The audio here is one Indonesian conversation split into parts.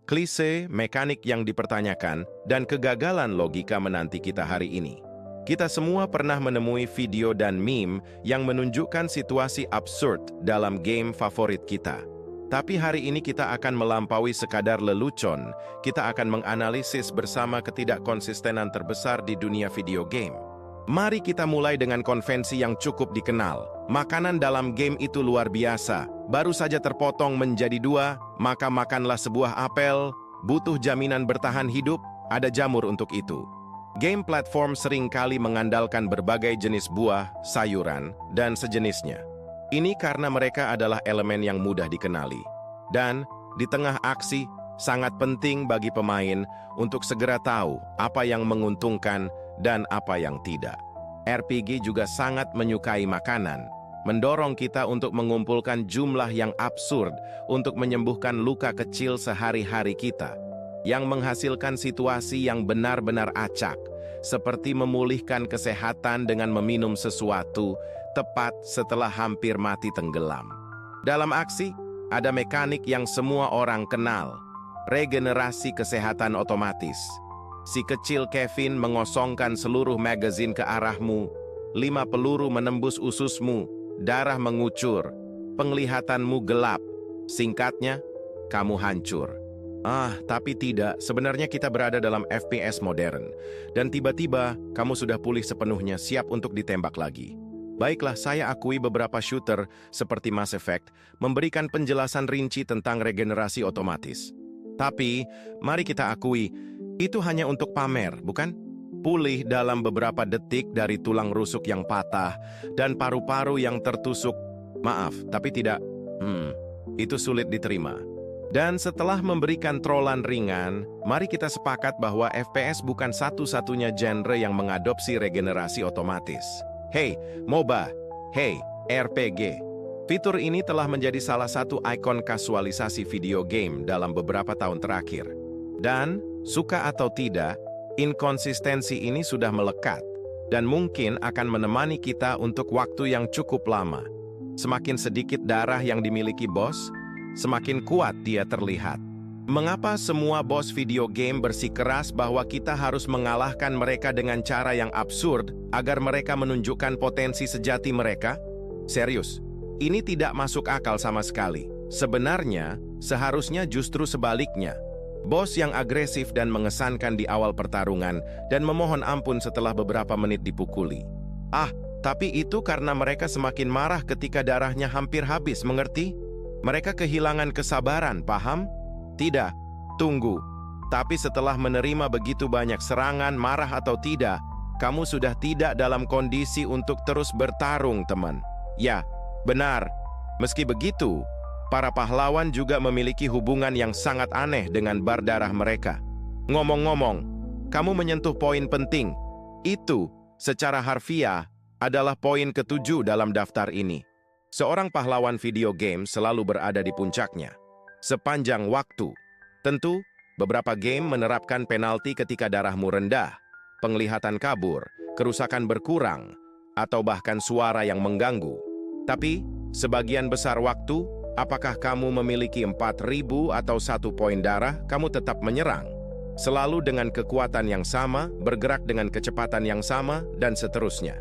klise, mekanik yang dipertanyakan, dan kegagalan logika menanti kita hari ini. Kita semua pernah menemui video dan meme yang menunjukkan situasi absurd dalam game favorit kita. Tapi hari ini kita akan melampaui sekadar lelucon, kita akan menganalisis bersama ketidakkonsistenan terbesar di dunia video game. Mari kita mulai dengan konvensi yang cukup dikenal. Makanan dalam game itu luar biasa. Baru saja terpotong menjadi dua, maka makanlah sebuah apel. Butuh jaminan bertahan hidup, ada jamur untuk itu. Game platform seringkali mengandalkan berbagai jenis buah, sayuran, dan sejenisnya. Ini karena mereka adalah elemen yang mudah dikenali. Dan, di tengah aksi, sangat penting bagi pemain untuk segera tahu apa yang menguntungkan dan apa yang tidak. RPG juga sangat menyukai makanan, mendorong kita untuk mengumpulkan jumlah yang absurd untuk menyembuhkan luka kecil sehari-hari kita, yang menghasilkan situasi yang benar-benar acak, seperti memulihkan kesehatan dengan meminum sesuatu tepat setelah hampir mati tenggelam. Dalam aksi, ada mekanik yang semua orang kenal, regenerasi kesehatan otomatis. Si kecil Kevin mengosongkan seluruh magazin ke arahmu, 5 peluru menembus ususmu, darah mengucur, penglihatanmu gelap. Singkatnya, kamu hancur. Tapi tidak, sebenarnya kita berada dalam FPS modern. Dan tiba-tiba, kamu sudah pulih sepenuhnya, siap untuk ditembak lagi. Baiklah, saya akui beberapa shooter, seperti Mass Effect, memberikan penjelasan rinci tentang regenerasi otomatis. Tapi, mari kita akui, itu hanya untuk pamer, bukan? Pulih dalam beberapa detik dari tulang rusuk yang patah dan paru-paru yang tertusuk. Maaf, tapi tidak. Itu sulit diterima. Dan setelah memberikan trollan ringan, mari kita sepakat bahwa FPS bukan satu-satunya genre yang mengadopsi regenerasi otomatis. Hey, MOBA. Hey, RPG. Fitur ini telah menjadi salah satu ikon kasualisasi video game dalam beberapa tahun terakhir. Dan, suka atau tidak, inkonsistensi ini sudah melekat dan mungkin akan menemani kita untuk waktu yang cukup lama. Semakin sedikit darah yang dimiliki bos, semakin kuat dia terlihat. Mengapa semua bos video game bersikeras bahwa kita harus mengalahkan mereka dengan cara yang absurd agar mereka menunjukkan potensi sejati mereka? Serius, ini tidak masuk akal sama sekali. Sebenarnya, seharusnya justru sebaliknya. Bos yang agresif dan mengesankan di awal pertarungan dan memohon ampun setelah beberapa menit dipukuli. Tapi itu karena mereka semakin marah ketika darahnya hampir habis, mengerti? Mereka kehilangan kesabaran, paham? Tidak, tunggu. Tapi setelah menerima begitu banyak serangan, marah atau tidak, kamu sudah tidak dalam kondisi untuk terus bertarung, teman. Ya, benar. Meski begitu, para pahlawan juga memiliki hubungan yang sangat aneh dengan bar darah mereka. Ngomong-ngomong, kamu menyentuh poin penting. Itu, secara harfiah, adalah poin ke-7 dalam daftar ini. Seorang pahlawan video game selalu berada di puncaknya. Sepanjang waktu. Tentu, beberapa game menerapkan penalti ketika darahmu rendah, penglihatan kabur, kerusakan berkurang, atau bahkan suara yang mengganggu. Tapi, sebagian besar waktu, apakah kamu memiliki 4.000 atau 1 poin darah, kamu tetap menyerang. Selalu dengan kekuatan yang sama, bergerak dengan kecepatan yang sama, dan seterusnya.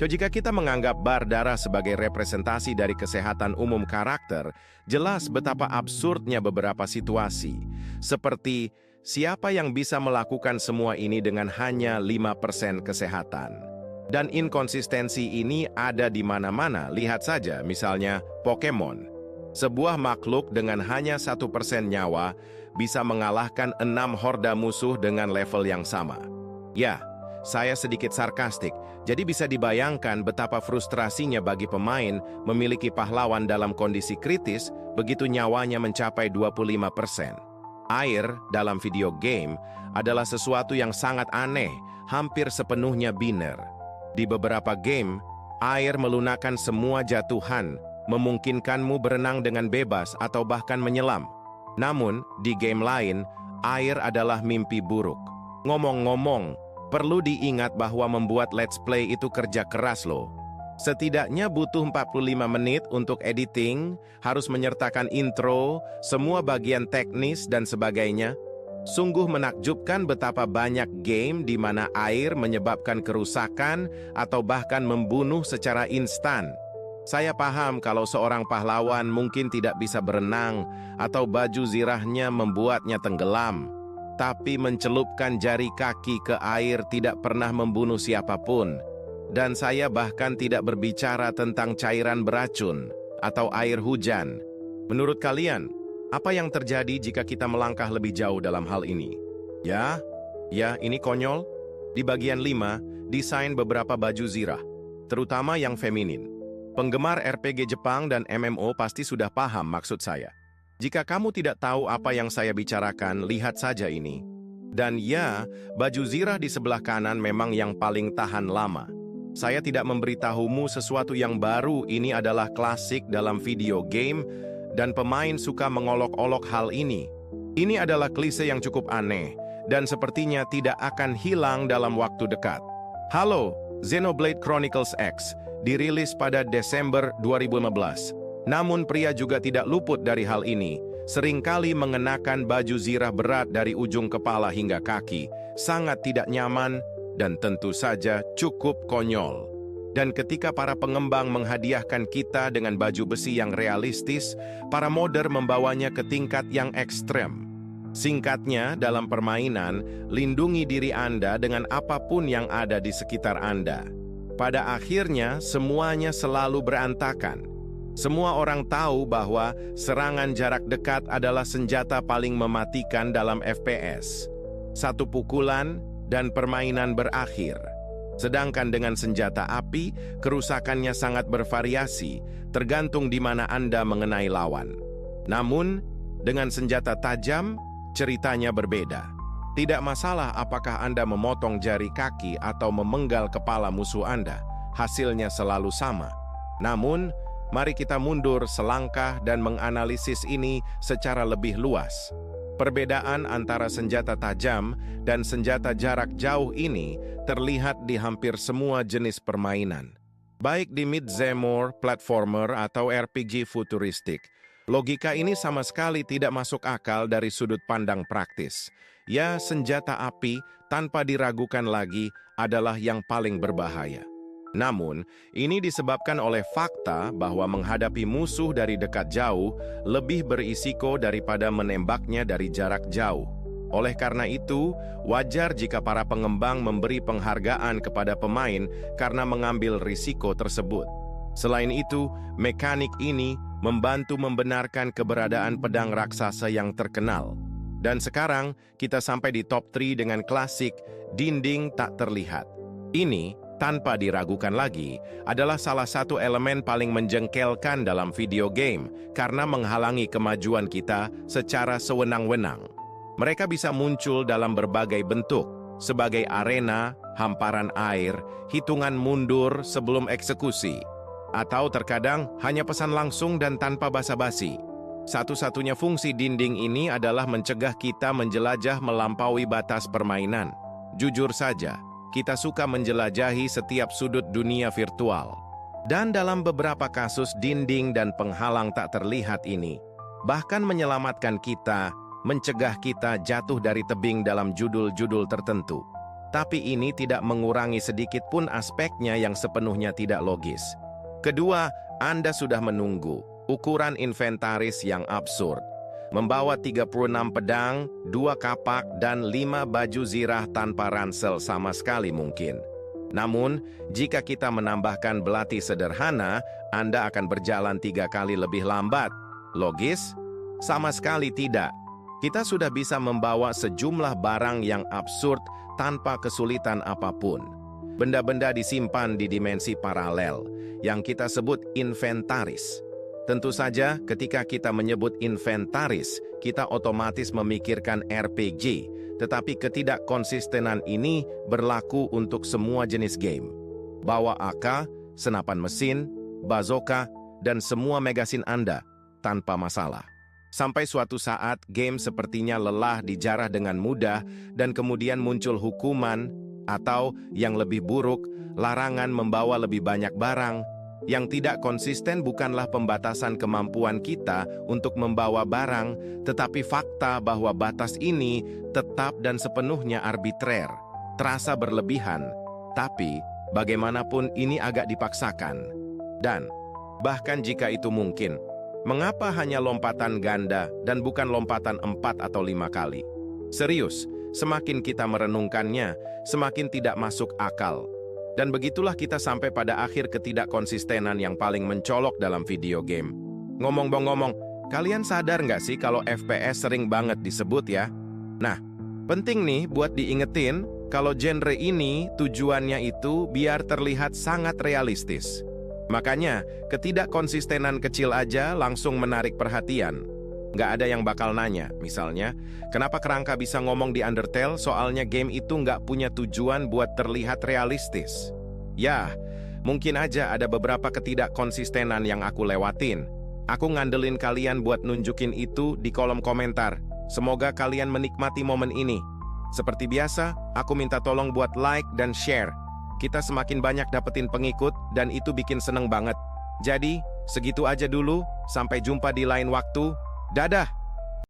Jika kita menganggap bar darah sebagai representasi dari kesehatan umum karakter, jelas betapa absurdnya beberapa situasi. Seperti, siapa yang bisa melakukan semua ini dengan hanya 5% kesehatan? Dan inkonsistensi ini ada di mana-mana, lihat saja misalnya Pokemon. Sebuah makhluk dengan hanya 1% nyawa bisa mengalahkan 6 horda musuh dengan level yang sama. Ya, saya sedikit sarkastik, jadi bisa dibayangkan betapa frustrasinya bagi pemain memiliki pahlawan dalam kondisi kritis begitu nyawanya mencapai 25%. Air dalam video game adalah sesuatu yang sangat aneh, hampir sepenuhnya biner. Di beberapa game, air melunakkan semua jatuhan, memungkinkanmu berenang dengan bebas atau bahkan menyelam. Namun, di game lain, air adalah mimpi buruk. Ngomong-ngomong, perlu diingat bahwa membuat let's play itu kerja keras loh. Setidaknya butuh 45 menit untuk editing, harus menyertakan intro, semua bagian teknis dan sebagainya. Sungguh menakjubkan betapa banyak game di mana air menyebabkan kerusakan atau bahkan membunuh secara instan. Saya paham kalau seorang pahlawan mungkin tidak bisa berenang atau baju zirahnya membuatnya tenggelam. Tapi mencelupkan jari kaki ke air tidak pernah membunuh siapapun. Dan saya bahkan tidak berbicara tentang cairan beracun atau air hujan. Menurut kalian, apa yang terjadi jika kita melangkah lebih jauh dalam hal ini? Ya, ini konyol. Di bagian 5, desain beberapa baju zirah, terutama yang feminin. Penggemar RPG Jepang dan MMO pasti sudah paham maksud saya. Jika kamu tidak tahu apa yang saya bicarakan, lihat saja ini. Dan ya, baju zirah di sebelah kanan memang yang paling tahan lama. Saya tidak memberitahumu sesuatu yang baru, ini adalah klasik dalam video game, dan pemain suka mengolok-olok hal ini. Ini adalah klise yang cukup aneh, dan sepertinya tidak akan hilang dalam waktu dekat. Halo, Xenoblade Chronicles X, dirilis pada Desember 2015. Namun pria juga tidak luput dari hal ini, seringkali mengenakan baju zirah berat dari ujung kepala hingga kaki, sangat tidak nyaman, dan tentu saja cukup konyol. Dan ketika para pengembang menghadiahkan kita dengan baju besi yang realistis, para modder membawanya ke tingkat yang ekstrem. Singkatnya, dalam permainan, lindungi diri Anda dengan apapun yang ada di sekitar Anda. Pada akhirnya, semuanya selalu berantakan. Semua orang tahu bahwa serangan jarak dekat adalah senjata paling mematikan dalam FPS. Satu pukulan, dan permainan berakhir. Sedangkan dengan senjata api, kerusakannya sangat bervariasi, tergantung di mana Anda mengenai lawan. Namun, dengan senjata tajam, ceritanya berbeda. Tidak masalah apakah Anda memotong jari kaki atau memenggal kepala musuh Anda, hasilnya selalu sama. Namun, mari kita mundur selangkah dan menganalisis ini secara lebih luas. Perbedaan antara senjata tajam dan senjata jarak jauh ini terlihat di hampir semua jenis permainan. Baik di mid-genre, platformer, atau RPG futuristik, logika ini sama sekali tidak masuk akal dari sudut pandang praktis. Ya, senjata api tanpa diragukan lagi adalah yang paling berbahaya. Namun, ini disebabkan oleh fakta bahwa menghadapi musuh dari dekat jauh lebih berisiko daripada menembaknya dari jarak jauh. Oleh karena itu, wajar jika para pengembang memberi penghargaan kepada pemain karena mengambil risiko tersebut. Selain itu, mekanik ini membantu membenarkan keberadaan pedang raksasa yang terkenal. Dan sekarang, kita sampai di top 3 dengan klasik dinding tak terlihat. Ini, tanpa diragukan lagi, adalah salah satu elemen paling menjengkelkan dalam video game karena menghalangi kemajuan kita secara sewenang-wenang. Mereka bisa muncul dalam berbagai bentuk, sebagai arena, hamparan air, hitungan mundur sebelum eksekusi, atau terkadang hanya pesan langsung dan tanpa basa-basi. Satu-satunya fungsi dinding ini adalah mencegah kita menjelajah melampaui batas permainan. Jujur saja, kita suka menjelajahi setiap sudut dunia virtual. Dan dalam beberapa kasus dinding dan penghalang tak terlihat ini, bahkan menyelamatkan kita, mencegah kita jatuh dari tebing dalam judul-judul tertentu. Tapi ini tidak mengurangi sedikit pun aspeknya yang sepenuhnya tidak logis. Kedua, Anda sudah menunggu ukuran inventaris yang absurd. Membawa 36 pedang, 2 kapak, dan 5 baju zirah tanpa ransel sama sekali mungkin. Namun, jika kita menambahkan belati sederhana, Anda akan berjalan 3 kali lebih lambat. Logis? Sama sekali tidak. Kita sudah bisa membawa sejumlah barang yang absurd tanpa kesulitan apapun. Benda-benda disimpan di dimensi paralel, yang kita sebut inventaris. Tentu saja, ketika kita menyebut inventaris, kita otomatis memikirkan RPG, tetapi ketidakkonsistenan ini berlaku untuk semua jenis game. Bawa AK, senapan mesin, bazooka, dan semua magasin Anda tanpa masalah. Sampai suatu saat, game sepertinya lelah dijarah dengan mudah, dan kemudian muncul hukuman, Atau yang lebih buruk, larangan membawa lebih banyak barang. Yang tidak konsisten bukanlah pembatasan kemampuan kita untuk membawa barang, tetapi fakta bahwa batas ini tetap dan sepenuhnya arbitrer, terasa berlebihan. Tapi, bagaimanapun ini agak dipaksakan. Dan, bahkan jika itu mungkin, mengapa hanya lompatan ganda dan bukan lompatan 4 atau 5 kali? Serius, semakin kita merenungkannya, semakin tidak masuk akal. Dan begitulah kita sampai pada akhir ketidakkonsistenan yang paling mencolok dalam video game. Ngomong-ngomong, kalian sadar nggak sih kalau FPS sering banget disebut ya? Nah, penting nih buat diingetin kalau genre ini tujuannya itu biar terlihat sangat realistis. Makanya, ketidakkonsistenan kecil aja langsung menarik perhatian. Nggak ada yang bakal nanya, misalnya, kenapa kerangka bisa ngomong di Undertale soalnya game itu nggak punya tujuan buat terlihat realistis. Ya, mungkin aja ada beberapa ketidakkonsistenan yang aku lewatin. Aku ngandelin kalian buat nunjukin itu di kolom komentar. Semoga kalian menikmati momen ini. Seperti biasa, aku minta tolong buat like dan share. Kita semakin banyak dapetin pengikut dan itu bikin seneng banget. Jadi, segitu aja dulu, sampai jumpa di lain waktu. Dadah!